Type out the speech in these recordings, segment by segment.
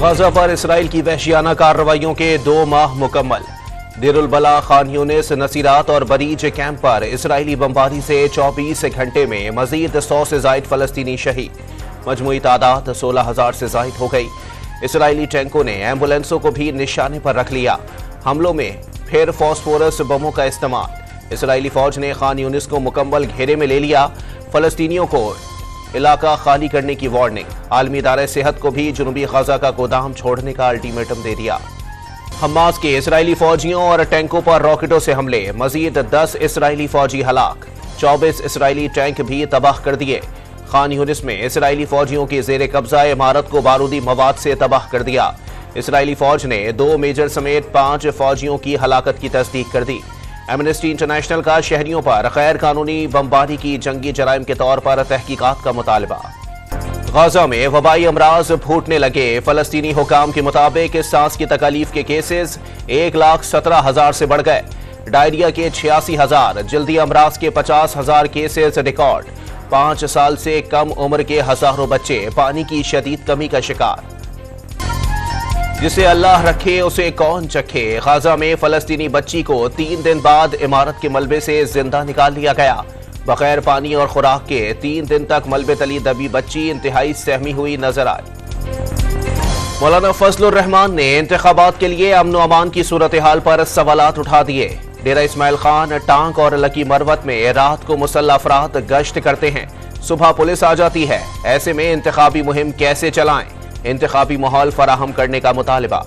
Gaza पर Israel की वहशियाना कार्रवाइयों के 2 माह मुकम्मल। देरुल बला, खान यूनिस, नसीरात और बरीज कैंप पर इसराइली बमबारी से 24 घंटे में मजीद 100 से जायद फलस्तीनी शहीद। मजमूई तादाद 16,000 से जायद हो गई। इसराइली टैंकों ने एम्बुलेंसों को भी निशाने पर रख लिया। हमलों में फिर फॉस्फोरस बमों का इस्तेमाल। इसराइली फौज ने खान यूनिस को मुकम्मल घेरे में ले लिया। फलस्तीनियों को इलाका खाली करने की वार्निंग। आलमी इदारे सेहत को भी जनूबी गाजा का गोदाम छोड़ने का अल्टीमेटम दे दिया। हमास के इसराइली फौजियों और टैंकों पर रॉकेटों से हमले। मजीद 10 इसराइली फौजी हलाक। 24 इसराइली टैंक भी तबाह कर दिए। खान यूनिस में इसराइली फौजियों की जेर कब्जा इमारत को बारूदी मवाद से तबाह कर दिया। इसराइली फौज ने 2 मेजर समेत 5 फौजियों की हलाकत की तस्दीक कर दी। एमनेस्टी इंटरनेशनल का शहरियों पर गैर कानूनी बमबारी की जंगी जराइम के तौर पर तहकीकात का मुतालबा। गाजा में वबाई अमराज फूटने लगे। फलस्तीनी हुकाम के मुताबिक सांस की तकलीफ के केसेस 1,17,000 से बढ़ गए। डायरिया के 86,000, जल्दी अमराज के 50,000 केसेस रिकॉर्ड। 5 साल से कम उम्र के हजारों बच्चे पानी की शदीद कमी का शिकार। जिसे अल्लाह रखे उसे कौन चखे। गाजा में फलस्तीनी बच्ची को 3 दिन बाद इमारत के मलबे से जिंदा निकाल लिया गया। बगैर पानी और खुराक के 3 दिन तक मलबे तली दबी बच्ची इंतहाई सहमी हुई नजर आई। मौलाना फजलुर रहमान ने इंतखाबात के लिए अमन व अमान की सूरत हाल पर सवालात उठा दिए। डेरा इस्माइल खान, टांक और लकी मरवत में रात को मुसल्लह अफराद गश्त करते हैं। सुबह पुलिस आ जाती है। ऐसे में इंतखाबी मुहिम कैसे चलाएं? इंतखाबी माहौल फराहम करने का मुतालबा।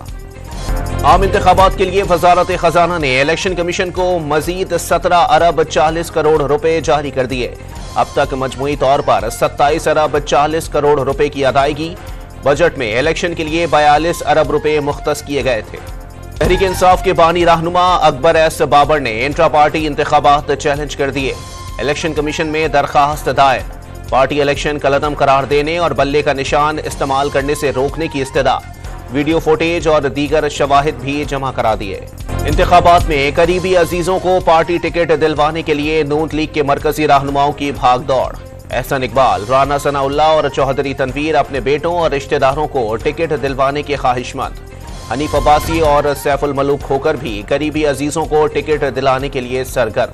आम इंतखाबात के लिए वजारत खजाना ने इलेक्शन कमीशन को मजीद 17 अरब 40 करोड़ रुपए जारी कर दिए। अब तक मजमूई तौर पर 27 अरब 40 करोड़ रुपए की अदायगी। बजट में इलेक्शन के लिए 42 अरब रुपए मुख्तस किए गए थे। तहरीक इंसाफ के बानी रहनुमा अकबर एस बाबर ने इंट्रा पार्टी इंतखाबात चैलेंज कर दिए। इलेक्शन कमीशन में दरखास्त दायर। पार्टी इलेक्शन कलअदम करार देने और बल्ले का निशान इस्तेमाल करने से रोकने की इस्तदा। वीडियो फुटेज और दीगर शवाहिद भी जमा करा दिए। इंतखाबात में करीबी अजीजों को पार्टी टिकट दिलवाने के लिए नून लीग के मरकजी रहनुमाओं की भाग दौड़। एहसन इकबाल, राना सनाउल्लाह और चौधरी तनवीर अपने बेटों और रिश्तेदारों को टिकट दिलवाने के ख्वाहिशमंद। हनीफ अब्बासी और सैफुल मलूक होकर भी करीबी अजीजों को टिकट दिलाने के लिए सरगर्म।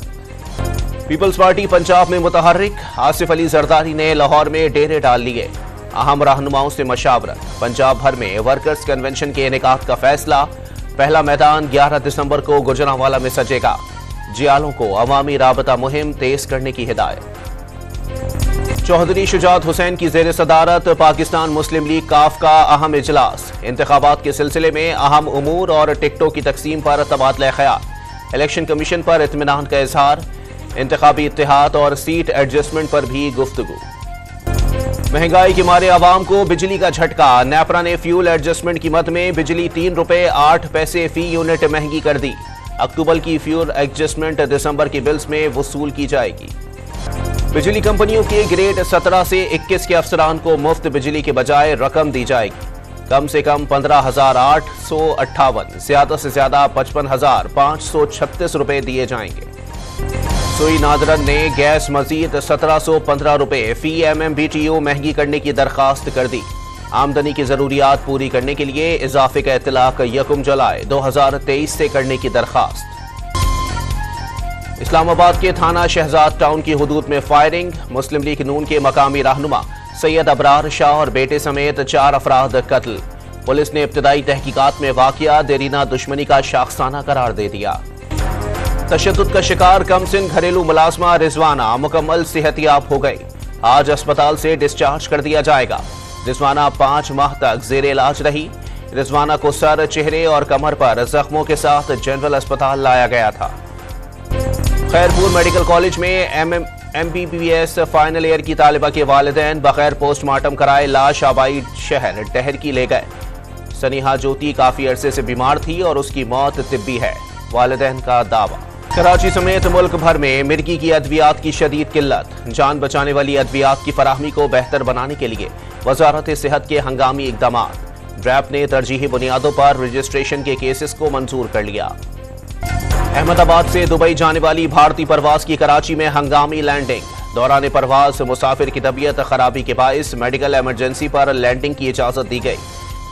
पीपल्स पार्टी पंजाब में मुतहर्रिक। आसिफ अली जरदारी ने लाहौर में डेरे डाल लिए। अहम रहनुमाओं से मशावरत। पंजाब भर में वर्कर्स कन्वेंशन के इनेकाद का फैसला। पहला मैदान 11 दिसंबर को गुजरांवाला में सजेगा। जियालों को अवामी राबता मुहिम तेज करने की हिदायत। चौधरी शुजात हुसैन की जेर सदारत पाकिस्तान मुस्लिम लीग काफ का अहम इजलास। इंतखाबात के सिलसिले में अहम उमूर और टिकटों की तकसीम पर तबादला ख्याल। इलेक्शन कमीशन पर इत्मीनान का इजहार। इंतखाबी इत्तेहाद और सीट एडजस्टमेंट पर भी गुफ्तगू। महंगाई के मारे आवाम को बिजली का झटका। नेपरा ने फ्यूल एडजस्टमेंट कीमत में बिजली 3 रुपए 8 पैसे फी यूनिट महंगी कर दी। अक्टूबर की फ्यूल एडजस्टमेंट दिसंबर के बिल्स में वसूल की जाएगी। बिजली कंपनियों के ग्रेड 17 से 21 के अफसरान को मुफ्त बिजली के बजाय रकम दी जाएगी। कम से कम 15,858, ज्यादा से ज्यादा 55,536 रुपए दिए जाएंगे। सोई नादरन ने गैस मजीद 1715 रुपए फी MMBTU महंगी करने की दरखास्त कर दी। आमदनी की जरूरियात पूरी करने के लिए इजाफे का इतलाक 1 जुलाई 2023 से करने की दरखास्त। इस्लामाबाद के थाना शहजाद टाउन की हुदूद में फायरिंग। मुस्लिम लीग नून के मकामी रहनुमा सैयद अबरार शाह और बेटे समेत 4 अफराद कत्ल। पुलिस ने इब्तदाई तहकीकात में वाकया देरीना दुश्मनी का शाखसाना करार दे दिया। तशद्दुद का शिकार कमसिन घरेलू मुलाजमा रिजवाना मुकम्मल सेहतियाब हो गई। आज अस्पताल से डिस्चार्ज कर दिया जाएगा। रिजवाना 5 माह तक जेर इलाज रही। रिजवाना को सर, चेहरे और कमर पर जख्मों के साथ जनरल अस्पताल लाया गया था। खैरपुर मेडिकल कॉलेज में MBBS फाइनल ईयर की तालिबा के वालिदैन बगैर पोस्टमार्टम कराए लाश आबाई शहर डहर की ले गए। सनीहा ज्योति काफी अरसे से बीमार थी और उसकी मौत तिब्बी है, वालिदैन का दावा। कराची समेत मुल्क भर में मिर्गी की अद्वियात की शदीद किल्लत। जान बचाने वाली अद्वियात की फराहमी को बेहतर बनाने के लिए वजारत सेहत के हंगामी इकदामात। ड्रैप ने तरजीही बुनियादों पर रजिस्ट्रेशन के केसेस को मंजूर कर लिया। अहमदाबाद से दुबई जाने वाली भारतीय परवाज की कराची में हंगामी लैंडिंग। दौरान परवाज मुसाफिर की तबीयत खराबी के बायस मेडिकल इमरजेंसी पर लैंडिंग की इजाजत दी गई।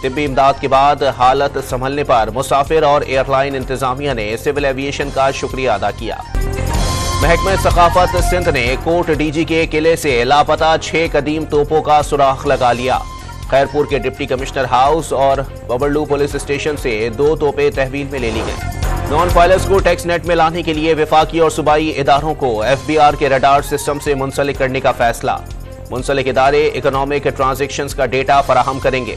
तिब्बी इमदाद के बाद हालत संभलने पर मुसाफिर और एयरलाइन इंतजामिया ने सिविल एविएशन का शुक्रिया अदा किया। महकमे सकाफत सिंध ने कोट डीजी के किले से लापता 6 कदीम तोपों का सुराख लगा लिया। खैरपुर के डिप्टी कमिश्नर हाउस और बबरलू पुलिस स्टेशन से 2 तोपें तहवील में ले ली गई। नॉन फाइलर्स को टैक्स नेट में लाने के लिए वफाकी और सूबाई इदारों को FBR के रडार सिस्टम से मुंसलिक करने का फैसला। मुंसलिक इदारे इकोनॉमिक ट्रांजेक्शंस का डेटा फराहम करेंगे।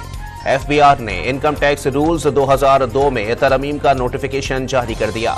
FBR ने इनकम टैक्स रूल्स 2002 में तरमीम का नोटिफिकेशन जारी कर दिया।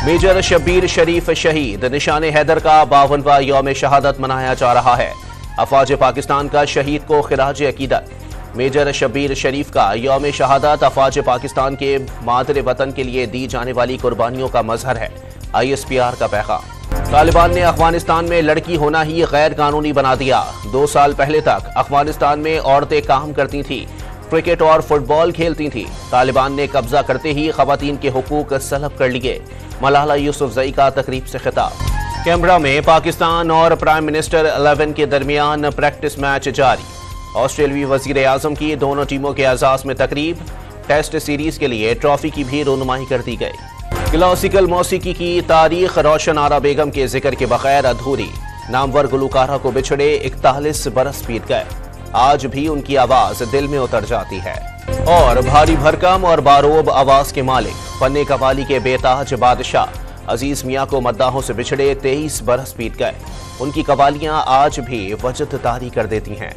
मेजर शब्बीर शरीफ शहीद, निशान हैदर का 52वां यौम शहादत मनाया जा रहा है। अफवाज पाकिस्तान का शहीद को खिराज अकीदत। मेजर शब्बीर शरीफ का यौम शहादत अफवाज पाकिस्तान के मादरे वतन के लिए दी जाने वाली कुर्बानियों का मजहर है। ISPR का पैगाम। तालिबान ने अफगानिस्तान में लड़की होना ही गैर कानूनी बना दिया। 2 साल पहले तक अफगानिस्तान में औरतें काम करती थीं, क्रिकेट और फुटबॉल खेलती थीं। तालिबान ने कब्जा करते ही खवातीन के हुकूक सलब कर लिए। मलाला यूसुफजई का तकरीब से खिताब। कैमरा में पाकिस्तान और प्राइम मिनिस्टर 11 के दरमियान प्रैक्टिस मैच जारी। ऑस्ट्रेलियाई वजीर आजम की दोनों टीमों के एजाज में तकरीब। टेस्ट सीरीज के लिए ट्रॉफी की भी रोनुमाई कर दी गई। क्लासिकल मौसीकी की तारीख रोशन आरा बेगम के जिक्र के बगैर अधूरी। नामवर गुलकारा को बिछड़े 41 बरस बीत गए, आज भी उनकी आवाज दिल में उतर जाती है। और भारी भरकम और बारोब आवाज के मालिक, फन्ने कवाली के बेताज बादशाह अजीज मियाँ को मद्दाहों से बिछड़े 23 बरस बीत गए। उनकी कवालियां आज भी वजद तारी कर देती हैं।